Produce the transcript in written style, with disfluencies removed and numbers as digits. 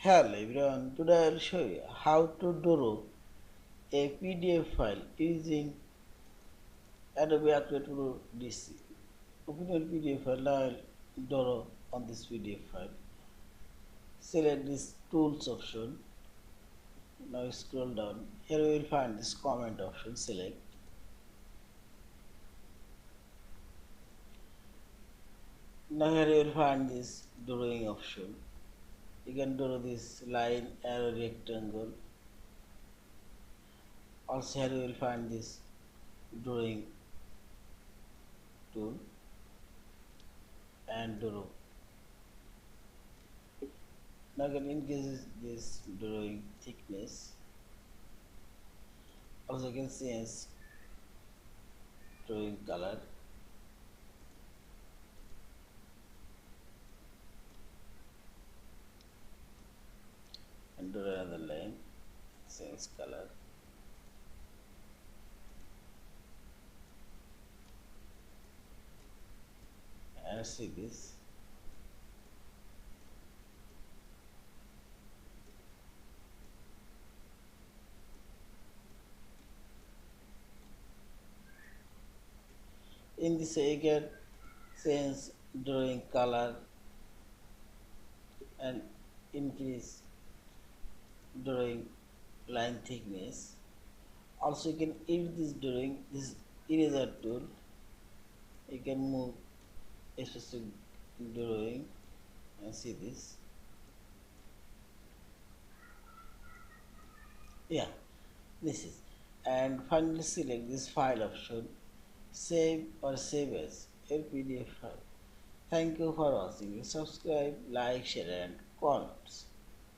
Hello everyone, today I'll show you how to draw a PDF file using Adobe Acrobat Pro DC. Open your PDF file. Now I'll draw on this PDF file. Select this tools option. Now scroll down. Here you will find this comment option. Select. Now here you will find this drawing option. You can draw this line, arrow, rectangle. Also here you will find this drawing tool and draw. Now you can increase this drawing thickness. Also you can change drawing color and draw another line, change color. And see this. In this you can change drawing color and increase drawing line thickness. Also you can edit this drawing, this eraser tool. You can move a specific drawing and see this. Yeah, this is. And finally select this file option, save or save as a PDF file. Thank you for watching. Subscribe, like, share and comments.